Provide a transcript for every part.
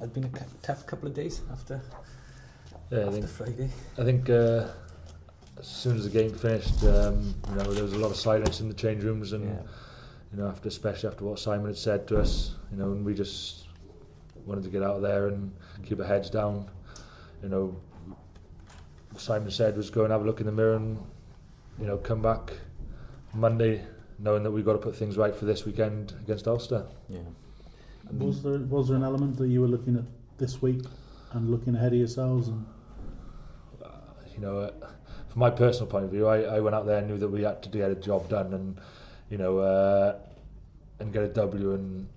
It's been a tough couple of days after Friday. I think as soon as the game finished, there was a lot of silence in the change rooms, and especially after what Simon had said to us, and we just wanted to get out of there and keep our heads down. Simon said was go and have a look in the mirror and come back Monday knowing that we've got to put things right for this weekend against Ulster. Yeah. Was there an element that you were looking at this week and looking ahead of yourselves? And from my personal point of view, I went out there and knew that we had to get a job done and and get a W, and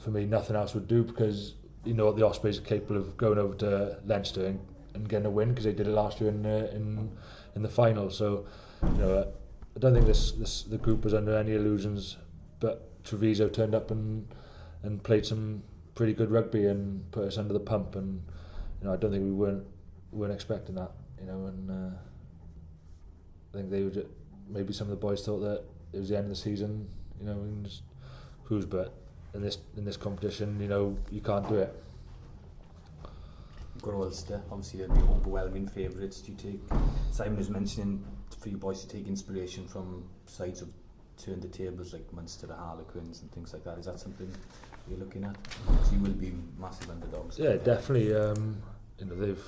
for me nothing else would do, because what the Ospreys are capable of going over to Leinster and getting a win, because they did it last year in the final. So I don't think the group was under any illusions, but Treviso turned up and played some pretty good rugby and put us under the pump, and I don't think we weren't expecting that, and I think they would, maybe some of the boys thought that it was the end of the season, we can just cruise, but in this competition, you can't do it. You've got Ulster, obviously they're the overwhelming favourites. Simon was mentioning for you boys to take inspiration from sides of turned the tables like Munster, the Harlequins and things like that. Is that something you're looking at? So you will be massive underdogs. Yeah, definitely. They've,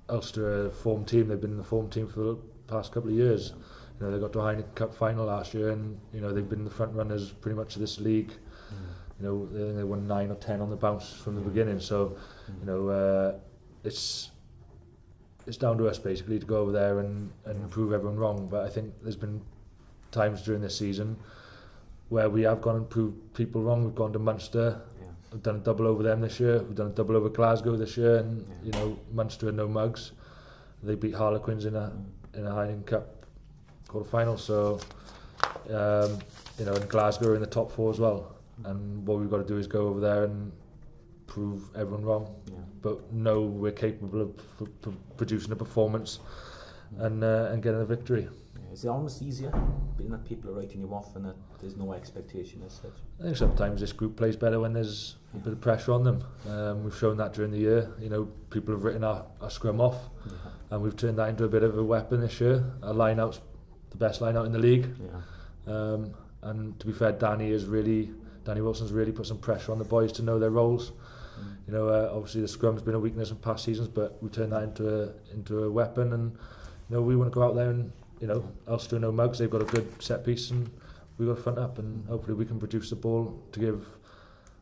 Ulster are a form team. They've been in the form team for the past couple of years. They got to a Heineken Cup final last year, and they've been the front runners pretty much of this league. I think they won 9 or 10 on the bounce from the beginning. So, it's down to us basically to go over there and prove everyone wrong. But I think there's been times during this season where we have gone and proved people wrong. We've gone to Munster. We've done a double over them this year. We've done a double over Glasgow this year, and Munster are no mugs. They beat Harlequins in a Heineken Cup quarter final. So and Glasgow are in the top 4 as well. And what we've got to do is go over there and prove everyone wrong, but know we're capable of producing a performance and getting a victory. Is it almost easier being that people are writing you off and that there's no expectation as such? I think sometimes this group plays better when there's a bit of pressure on them. We've shown that during the year. People have written our scrum off, and we've turned that into a bit of a weapon this year. Our line-out's the best line-out in the league. And to be fair, Danny Wilson's really put some pressure on the boys to know their roles. Obviously the scrum's been a weakness in past seasons, but we turned that into a weapon, and we want to go out there and Ulster no mugs. They've got a good set piece, and we've got to front up, and hopefully we can produce the ball to give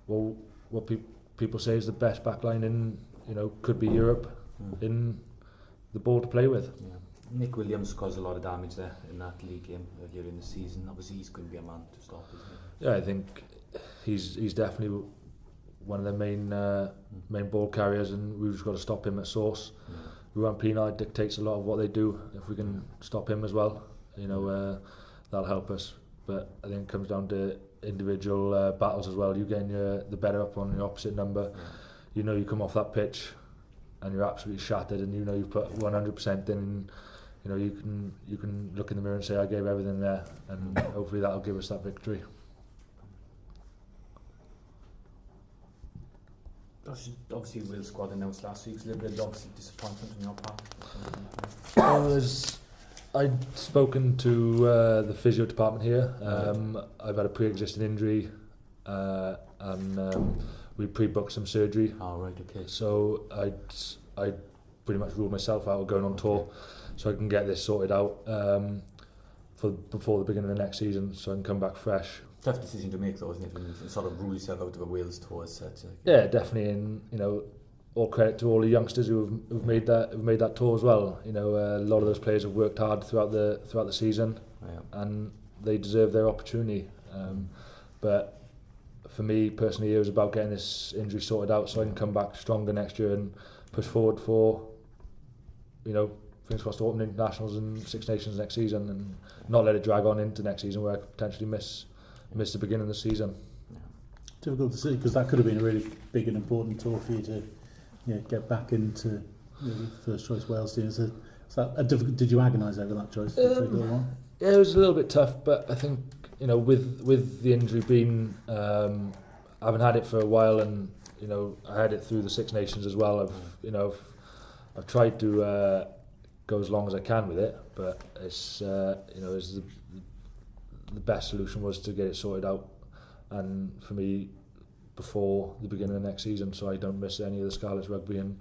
what people say is the best backline in could be Europe in the ball to play with. Nick Williams caused a lot of damage there in that league game earlier in the season. Obviously he's going to be a man to stop, isn't he? Yeah, I think he's definitely one of the main ball carriers, and we've just got to stop him at source. Ruan Pienaar dictates a lot of what they do. If we can stop him as well, that'll help us. But I think it comes down to individual battles as well. You getting the better up on your opposite number. You come off that pitch and you're absolutely shattered, and you've put 100% in. You can look in the mirror and say, I gave everything there, and hopefully that'll give us that victory. Obviously Will's squad announced last week. Was a little bit of disappointment on your part? I'd spoken to the physio department here. I've had a pre-existing injury, and we pre-booked some surgery. Oh, right, okay. So I pretty much ruled myself out of going on tour, so I can get this sorted out before the beginning of the next season, so I can come back fresh. Tough decision to make though, isn't it, when you sort of rule yourself out of a Wales tour as such? Yeah, definitely, and all credit to all the youngsters who've made that tour as well. A lot of those players have worked hard throughout the season, and they deserve their opportunity. But for me personally, it was about getting this injury sorted out so I can come back stronger next year and push forward for fingers crossed to open internationals and Six Nations next season, and not let it drag on into next season where I could potentially miss the beginning of the season. Difficult to see, because that could have been a really big and important tour for you to get back into the first choice Wales team. Did you agonise over that choice? Yeah, it was a little bit tough, but I think with the injury being having had it for a while, and you know, I had it through the Six Nations as well. I've tried to go as long as I can with it, but it's it's the best solution was to get it sorted out, and for me before the beginning of the next season, so I don't miss any of the Scarlets rugby and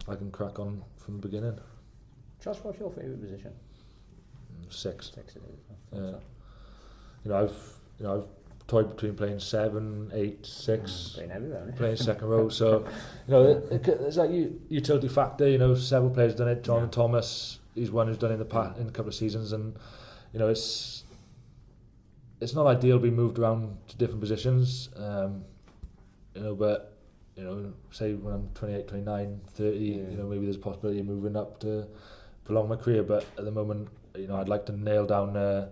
I can crack on from the beginning. Josh, what's your favourite position? 6. 6 it is. Yeah. I've toyed between playing 7, 8, 6, playing everywhere, playing second row. So, there's that utility factor. You know, several players done it. John Thomas, he's one who's done it in a couple of seasons, and you know, it's not ideal being moved around to different positions. But say when I'm 28, 29, 30, maybe there's a possibility of moving up to prolong my career. But at the moment, I'd like to nail down that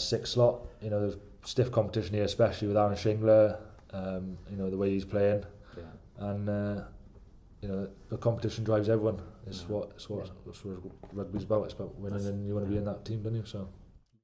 6 slot. There's stiff competition here, especially with Aaron Shingler. The way he's playing, and the competition drives everyone. It's what rugby's about. It's about winning, and you want to be in that team, don't you? So.